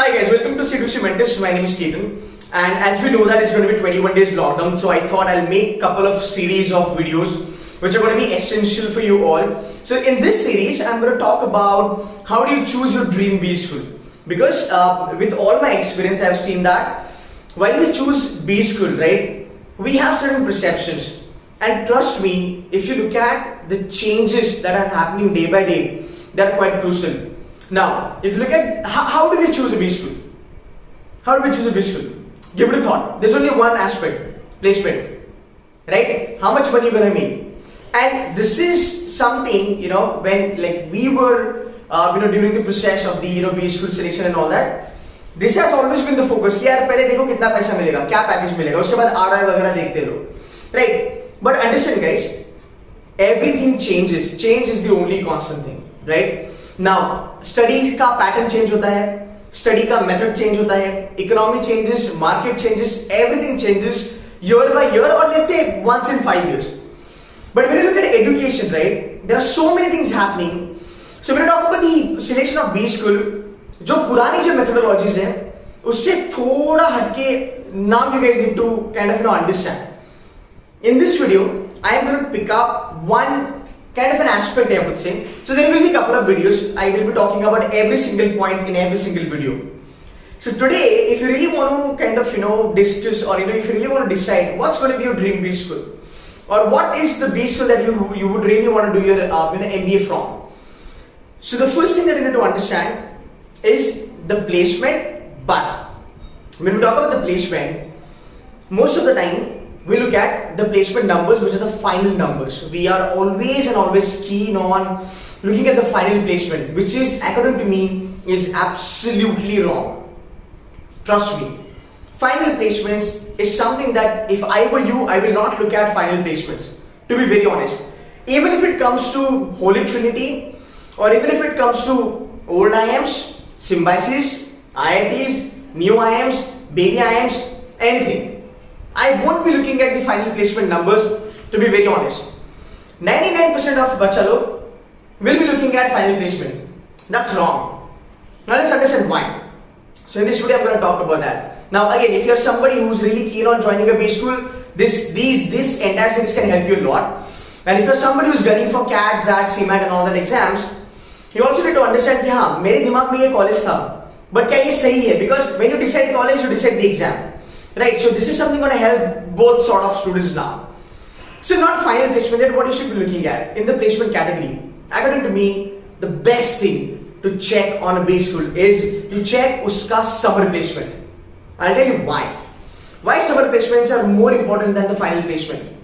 Hi guys, welcome to C2C Mentors. My name is Ketan, and as we know that it's going to be 21 days lockdown, so I thought I'll make a couple of series of videos which are going to be essential for you all. So in this series, I'm going to talk about how do you choose your dream B school, because with all my experience, I've seen that while we choose B school, right, we have certain perceptions, and trust me, if you look at the changes that are happening day by day, they are quite crucial. Now, if you look at how do we choose a B school? How do we choose a B school? Give it a thought. There's only one aspect, placement, right? How much money you're gonna make? And this is something, when like we were, during the process of the B school selection and all that, this has always been the focus. कि यार पहले देखो कितना पैसा मिलेगा, क्या package मिलेगा, उसके बाद ROI वगैरह देखते रहो, right? But understand, guys, everything changes. Change is the only constant thing, right? Now, study का पैटर्न चेंज होता है, स्टडी का मेथड चेंज होता है, economy changes, market changes, everything changes year by year, or let's say once in 5 years. But when you look at education, right, there are so many things happening. So when you talk about the selection of B school, जो पुरानी जो methodologies हैं, उससे थोड़ा हटके, now you guys need to kind of understand. In this video, I am going to pick up one kind of an aspect, I would say. So there will be a couple of videos. I will be talking about every single point in every single video. So today, if you really want to kind of discuss, or if you really want to decide what's going to be your dream B school, or what is the B school that you would really want to do your MBA from. So the first thing that you need to understand is the placement. But when we talk about the placement, most of the time we look at the placement numbers, which are the final numbers. We are always and always keen on looking at the final placement, which is, according to me, is absolutely wrong. Trust me. Final placements is something that if I were you, I will not look at final placements, to be very honest. Even if it comes to Holy Trinity, or even if it comes to old IIMs, Symbiosis, IITs, new IIMs, baby IIMs, anything, I won't be looking at the final placement numbers, to be very honest. 99% of bachalo will be looking at final placement. That's wrong. Now let's understand why. So in this video, I'm going to talk about that. Now again, if you're somebody who's really keen on joining a B school, this entire series can help you a lot. And if you're somebody who's gunning for CAT, ZAT, CMAT and all that exams, you also need to understand कि हाँ, मेरे दिमाग में ये college था, but क्या ये सही है? Because when you decide college, you decide the exam. Right, so this is something going to help both sort of students now. So not final placement, then what you should be looking at in the placement category. According to me, the best thing to check on a B school is you check uska summer placement. I'll tell you why. Why summer placements are more important than the final placement.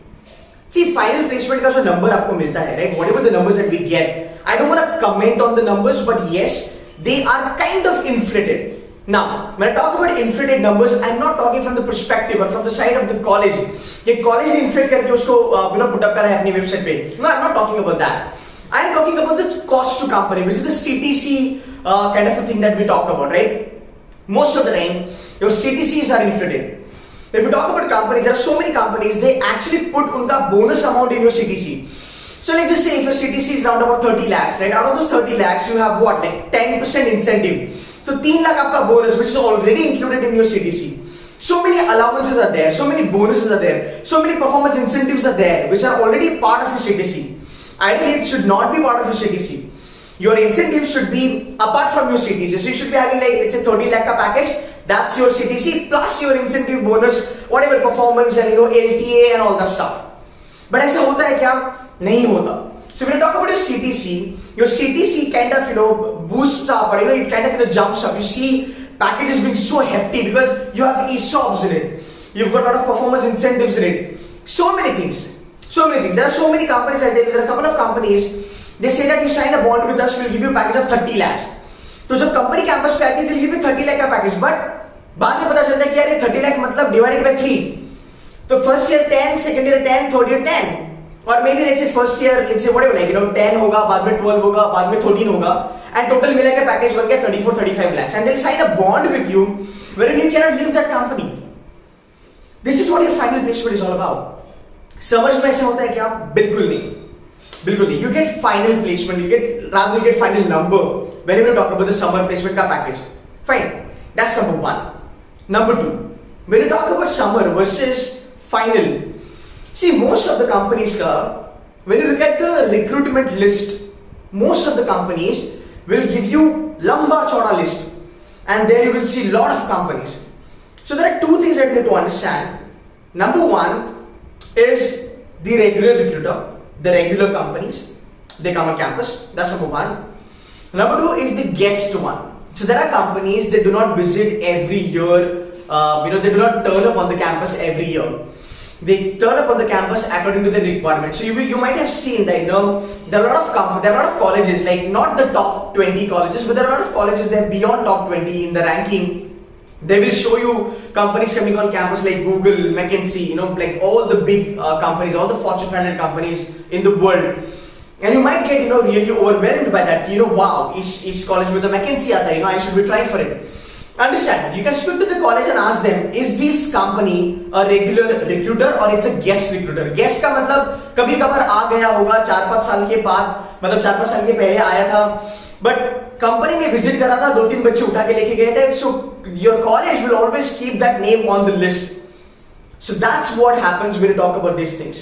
See, final placement का जो number आपको मिलता है, right? Whatever the numbers that we get, I don't want to comment on the numbers, but yes, they are kind of inflated. Now, when I talk about inflated numbers, I'm not talking from the perspective or from the side of the college. ये college ने inflate करके उसको put up करा है अपनी website पे. No, I'm not talking about that. I'm talking about the cost to company, which is the CTC kind of a thing that we talk about, right? Most of the time, your CTCs are inflated. If you talk about companies, there are so many companies, they actually put unka bonus amount in your CTC. So let's just say if your CTC is around about 30 lakhs, right? Out of those 30 lakhs, you have what? Like 10% incentive. So 3 lakh आपका bonus, which is already included in your CTC. So many allowances are there, so many bonuses are there, so many performance incentives are there, which are already part of your CTC. Ideally, it should not be part of your CTC. Your incentives should be apart from your CTC. So you should be having like, let's say 30 lakh ka package, that's your CTC plus your incentive bonus, whatever performance and LTA and all that stuff. But ऐसा होता है क्या? नहीं होता. So when you talk about your CTC kind of boosts up, or it kind of jumps up. You see packages being so hefty because you have ESOPs in it. You've got a lot of performance incentives in it. So many things. There are so many companies. I tell you, there are a couple of companies. They say that you sign a bond with us, we'll give you a package of 30 lakhs. So जब company campus पे आती है, they'll give you 30 lakh का package. But बाद में पता चलता है कि यार ये 30 lakh मतलब divided by 3. तो first year 10, second year 10, third year 10. Or maybe let's say first year, let's say whatever, 10 होगा, बाद में 12 होगा, बाद में 13 होगा, and total मिला के package बन गया 34-35 lakhs, and they'll sign a bond with you wherein you cannot leave that company. This is what your final placement is all about. समझ में ऐसा होता है क्या? बिल्कुल नहीं. You get final placement, you get final number whenever you talk about the summer placement का package. Fine. That's number one. Number two, when you talk about summer versus final, see, most of the companies, when you look at the recruitment list, most of the companies will give you lamba chauda list, and there you will see a lot of companies. So there are two things that you need to understand. Number one is the regular recruiter, the regular companies, they come on campus. That's number one. Number two is the guest one. So there are companies that do not visit every year. They do not turn up on the campus every year. They turn up on the campus according to the requirement. So you might have seen that there are a lot of colleges, like not the top 20 colleges, but there are a lot of colleges that are beyond top 20 in the ranking. They will show you companies coming on campus like Google, McKinsey, like all the big companies, all the Fortune 500 companies in the world. And you might get really overwhelmed by that. Wow, is college with the McKinsey aata, I should be trying for it. Understand, you can speak to the college and ask them, is this company a regular recruiter or it's a guest recruiter? Guest का मतलब कभी कभार आ गया होगा 4-5 साल के बाद, मतलब 4-5 साल के पहले आया था, but कंपनी ने विजिट करा था, 2-3 बच्चे उठा के लेके गए थे. So your college will always keep that name on the list. So that's what happens when you talk about these things.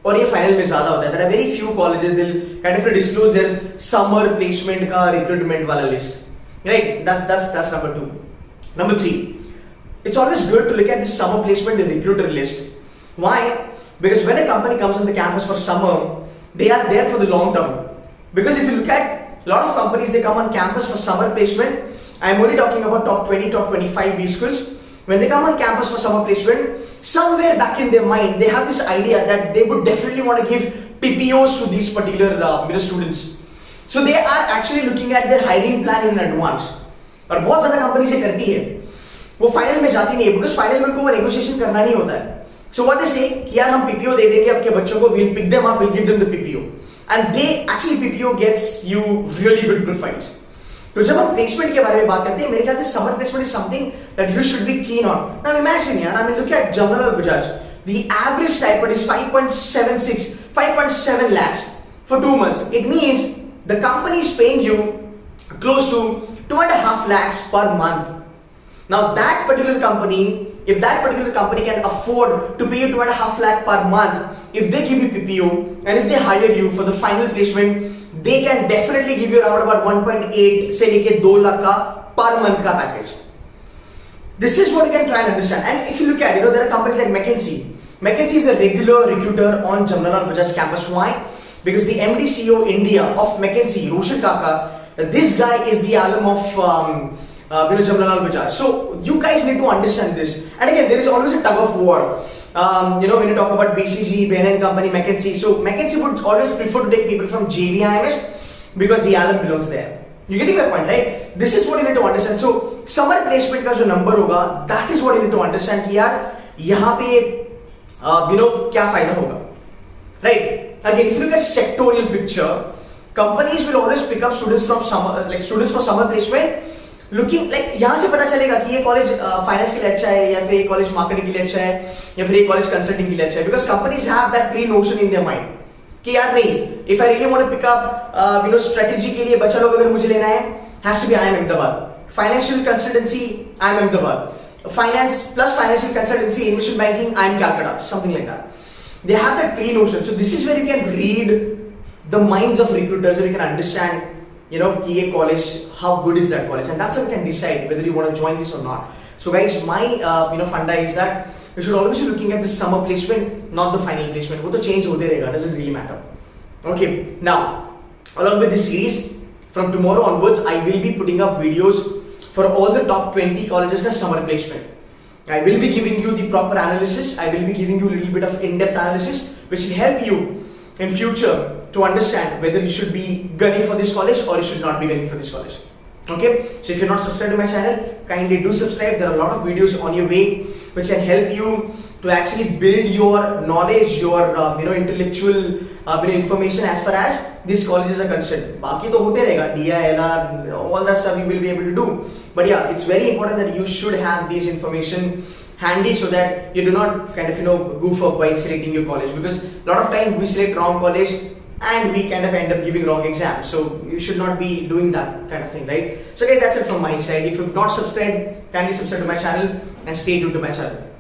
और ये फाइनल में ज्यादा होता है. There are very few colleges they'll kind of disclose their summer placement का recruitment वाला list, right? That's number two. Number three, it's always good to look at the summer placement and recruiter list. Why? Because when a company comes on the campus for summer, they are there for the long term. Because if you look at a lot of companies, they come on campus for summer placement. I'm only talking about top 20, top 25 B schools. When they come on campus for summer placement, somewhere back in their mind, they have this idea that they would definitely want to give PPOs to these particular students. So they are actually looking at their hiring plan in advance. और बहुत ज्यादा company से करती है, वो final में जाती नहीं है, बिकॉज फाइनल में उनको वो नेगोशिएशन करना नहीं होता है. सो व्हाट दे से कि यार हम पीपीओ दे देंगे आपके बच्चों को, we'll pick them up, we'll give them the PPO, and they actually PPO gets you really good profiles. तो जब हम प्लेसमेंट के बारे में बात करते हैं, मेरे ख्याल से summer placement is something that you should be keen on. Now imagine यार, I mean look at general Bajaj, the average stipend is 5.7 lakhs for 2 months. It means the company is paying you close to 2.5 lakhs per month. Now that particular company, if that particular company can afford to pay you 2.5 lakh per month, if they give you PPO and if they hire you for the final placement, they can definitely give you around about 1.8 से लेके 2 lakh का per month का package. This is what you can try and understand. And if you look at, there are companies like McKinsey. McKinsey is a regular recruiter on Jamnalar Bajaj campus. Why? Because the MD CEO India of McKinsey, Roshan Kaka, this guy is the alum of Jamnalar Bajaj. So you guys need to understand this. And again, there is always a tug of war. When you talk about BCG, Bain & Company, McKinsey. So McKinsey would always prefer to take people from JVIMS because the alum belongs there. You getting my point, right? This is what you need to understand. So summer placement का जो number होगा, that is what you need to understand कि यार यहाँ पे क्या फायदा होगा, right? Again, if you look at sectorial picture, companies will always pick up students from summer, like students for summer placement. Looking like यहाँ से पता चलेगा कि ये कॉलेज फाइनेंस के लिए अच्छा है, या फिर ये कॉलेज मार्केटिंग के लिए अच्छा है, या फिर ये कॉलेज कंसल्टिंग के लिए अच्छा है. Because companies have that pre notion in their mind कि यार नहीं, if I really want to pick up strategy के लिए बच्चा लोग अगर मुझे लेना है, has to be I M Ahmedabad. Financial consultancy I M Ahmedabad. Finance plus financial consultancy, investment banking I M Calcutta, something like that. They have that pre notion. So this is where you can read the minds of recruiters, and you can understand कि ये college, how good is that college, and that's how you can decide whether you want to join this or not. So guys, my funda is that you should always be looking at the summer placement, not the final placement. वो तो change होते रहेगा, doesn't really matter. Okay, now along with this series, from tomorrow onwards, I will be putting up videos for all the top 20 colleges का summer placement. I will be giving you the proper analysis. I will be giving you a little bit of in-depth analysis, which will help you in future to understand whether you should be gunning for this college or you should not be gunning for this college. Okay, so if you're not subscribed to my channel, kindly do subscribe. There are a lot of videos on your way which can help you to actually build your knowledge, your intellectual information as far as these colleges are concerned. बाकी तो होते रहेगा, DILR, all that stuff you will be able to do. But yeah, it's very important that you should have this information handy so that you do not kind of goof up while selecting your college, because a lot of time we select wrong college and we kind of end up giving wrong exams. So you should not be doing that kind of thing, right? So guys, that's it from my side. If you've not subscribed, kindly subscribe to my channel and stay tuned to my channel. Thank you.